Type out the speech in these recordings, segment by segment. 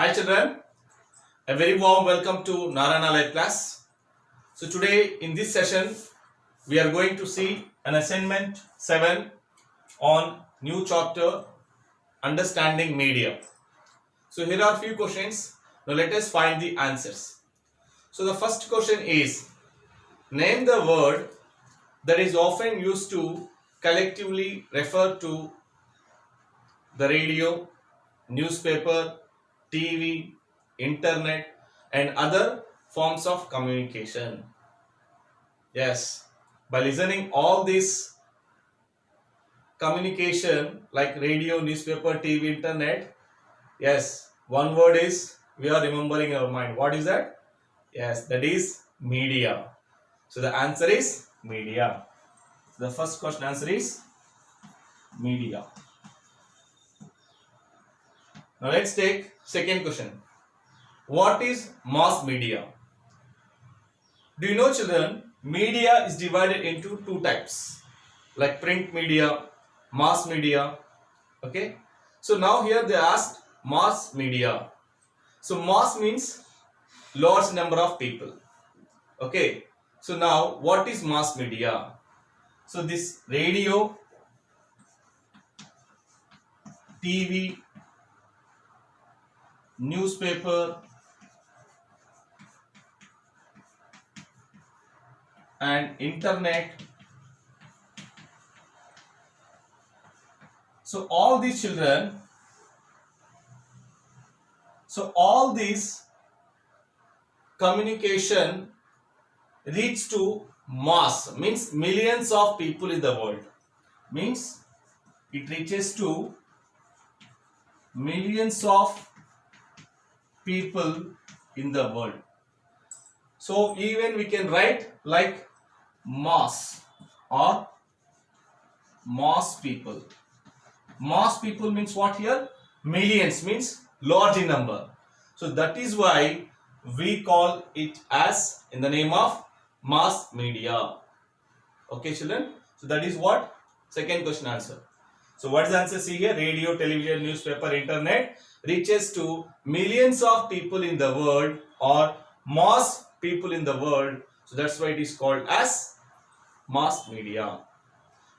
Hi children, a very warm welcome to Narayana Live class. So today in this session we are going to see an assignment 7 on new chapter understanding media. So here are few questions. Now let us find the answers. So the first question is, name the word that is often used to collectively refer to the radio, newspaper, TV, internet, and other forms of communication. Yes, by listening all this communication like radio, newspaper, TV, internet, yes, one word is we are remembering in our mind. What is that? Yes, that is media. So the answer is media. The first question answer is media. Now let's take second question. What is mass media? Do you know children, media is divided into two types like print media, mass media. Okay. So now here they asked mass media. So mass means large number of people. Okay. So now what is mass media? So this radio, TV, newspaper and internet. So all these children, so all these communication reach to mass, means millions of people in the world, means it reaches to millions of people in the world. So even we can write like mass or mass people. Mass people means what here? Millions means large in number. So that is why we call it as in the name of mass media. Okay children. So that is what second question answer. So what is the answer? See here, radio, television, newspaper, internet reaches to millions of people in the world or mass people in the world. So that's why it is called as mass media.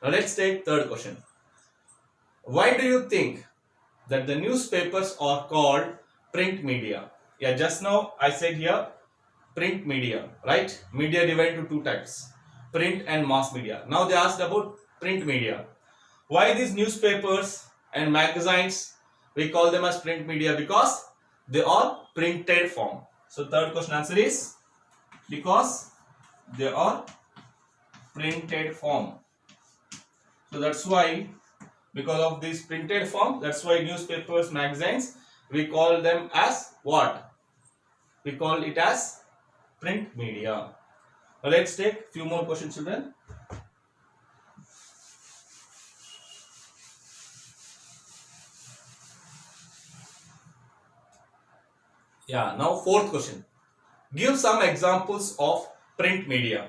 Now let's take third question. Why do you think that the newspapers are called print media? Yeah, just now I said here print media, right? Media divided into two types, print and mass media. Now they asked about print media. Why these newspapers and magazines we call them as print media? Because they are printed form. So third question answer is because they are printed form. So that's why, because of this printed form, that's why newspapers, magazines, we call them as what? We call it as print media. Now let's take few more questions children. Yeah, now fourth question. Give some examples of print media.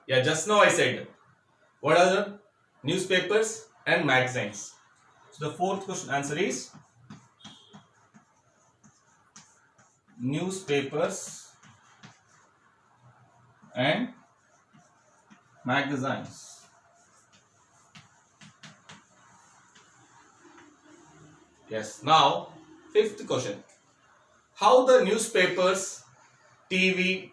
Yeah, just now I said what are the newspapers and magazines. So the fourth question answer is newspapers and magazines. Yes, now fifth question. How the newspapers, TV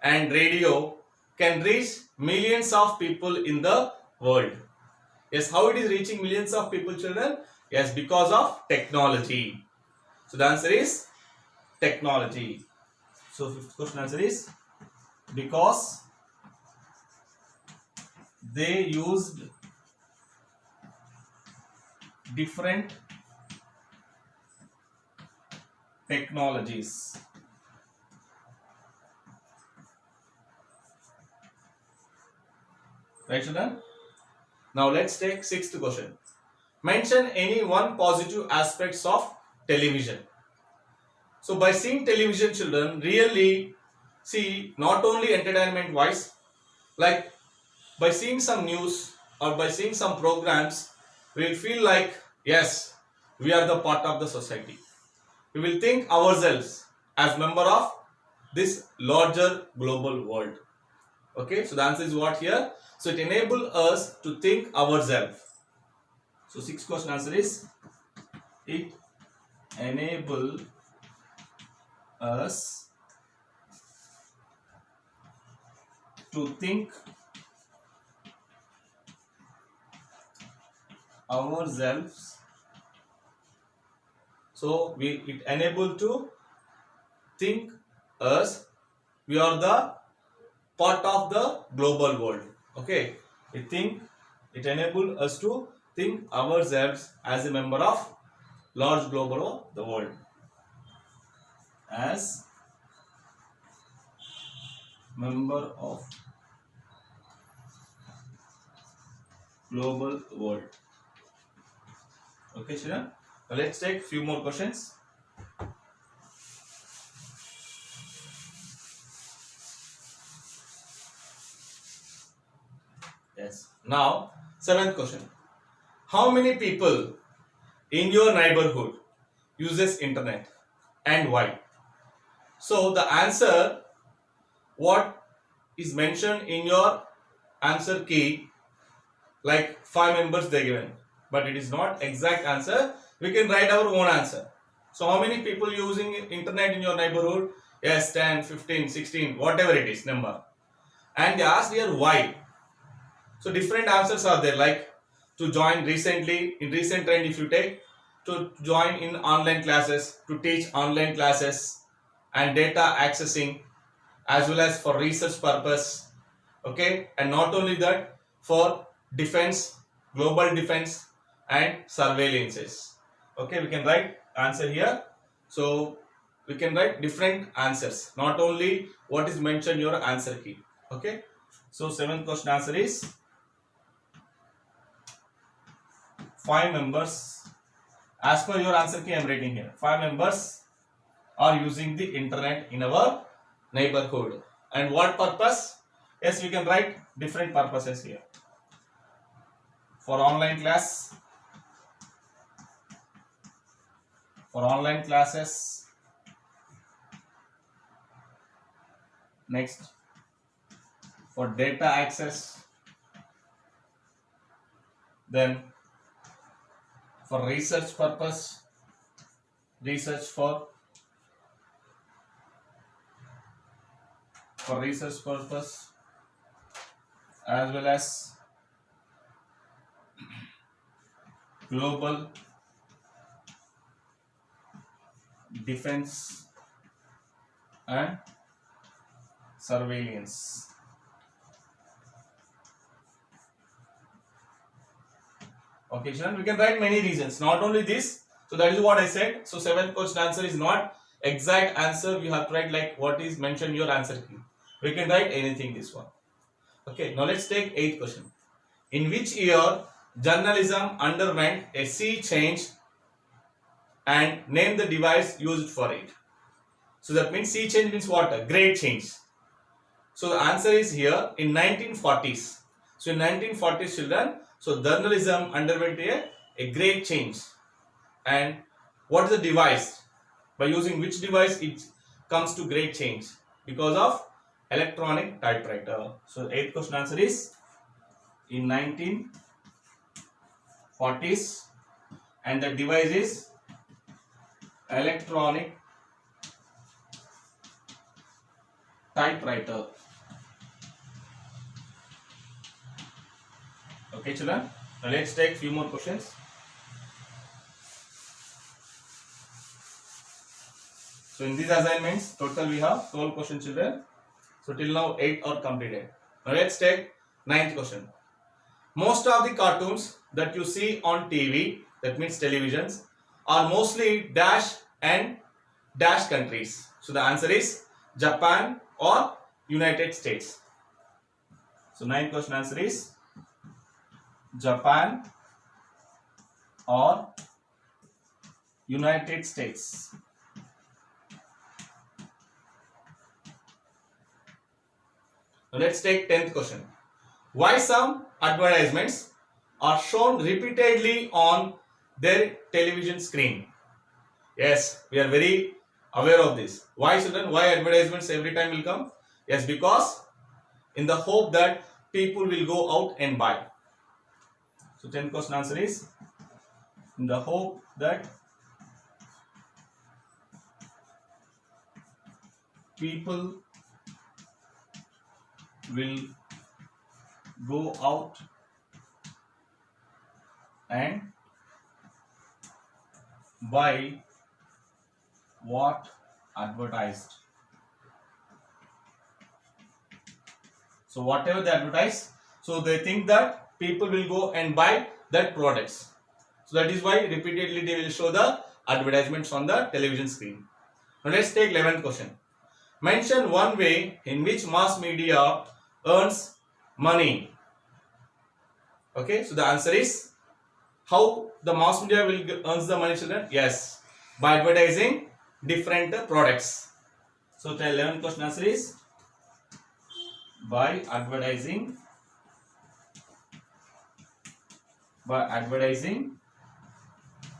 and radio can reach millions of people in the world? Yes, how it is reaching millions of people children? Yes, because of technology. So the answer is technology. So fifth question answer is because they used different technologies. Right children? Now let's take sixth question. Mention any one positive aspects of television. So by seeing television children really see not only entertainment wise, like by seeing some news or by seeing some programs, we will feel like yes, we are the part of the society. we will think ourselves as member of this larger global world. Okay, so the answer is what here? So it enables us to think ourselves. So sixth question answer is it enable us to think ourselves. So it enable to think us. We are the part of the global world. Okay, it enable us to think ourselves as a member of large global of the world, as member of global world. Okay, Shreya. Now let's take few more questions. Yes. Now, seventh question. How many people in your neighborhood uses internet and why? So the answer what is mentioned in your answer key, like 5 members they given, but it is not exact answer. We can write our own answer. So how many people using internet in your neighborhood? Yes, 10, 15, 16, whatever it is number. And they asked here why. So different answers are there, like to join recently, in recent trend if you take, to join in online classes, to teach online classes, and data accessing, as well as for research purpose. Okay, and not only that, for defense, global defense and surveillances. Okay, we can write answer here. So we can write different answers, not only what is mentioned in your answer key. Okay, so seventh question answer is 5 members. As per your answer key I am writing here, 5 members are using the internet in our neighborhood. And what purpose? Yes, we can write different purposes here. For online class, for online classes, next for data access, then for research purpose, research for research purpose, as well as global defense and surveillance. Okay, children, we can write many reasons, not only this. So that is what I said. So seventh question answer is not exact answer. You have to write like what is mentioned in your answer key. We can write anything this one. Okay, now let's take 8th question. In which year journalism underwent a sea change, and name the device used for it? So that means sea change means what? A great change. So the answer is here in 1940s. So in 1940s, children, so journalism underwent a great change. And what is the device? By using which device it comes to great change? Because of electronic typewriter. So 8th question answer is in 1940s, and the device is electronic typewriter. Okay, children. Now let's take few more questions. So in these assignments, total we have 12 questions, children. So till now 8 are completed. Now let's take 9th question. Most of the cartoons that you see on TV, that means televisions, are mostly dash and dash countries. So the answer is Japan or United States. So 9th question answer is Japan or United States. Now let's take 10th question. Why some advertisements are shown repeatedly on their television screen? Yes, we are very aware of this. Why children? Why advertisements every time will come? Yes, because in the hope that people will go out and buy. So 10th question answer is in the hope that people will go out and buy what advertised. So whatever they advertise, so they think that people will go and buy that products. So that is why repeatedly they will show the advertisements on the television screen. Now let's take 11th question. Mention one way in which mass media earns money. Okay, so the answer is how the mass media will earns the money, children? Yes, by advertising different products. So the 11th question answer is by advertising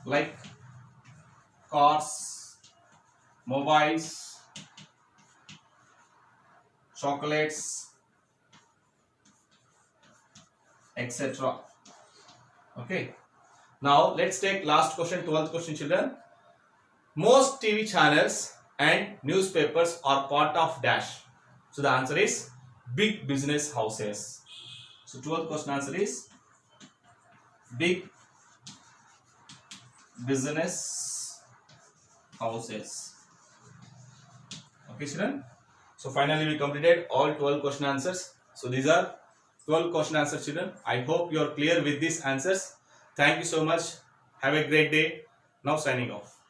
like cars, mobiles, chocolates, etc. Okay. Now let's take last question, 12th question, children. Most TV channels and newspapers are part of dash. So the answer is big business houses. So 12th question answer is big business houses. Okay, children. So finally we completed all 12 question answers. So these are 12 question answers, children. I hope you are clear with these answers. Thank you so much. Have a great day. Now signing off.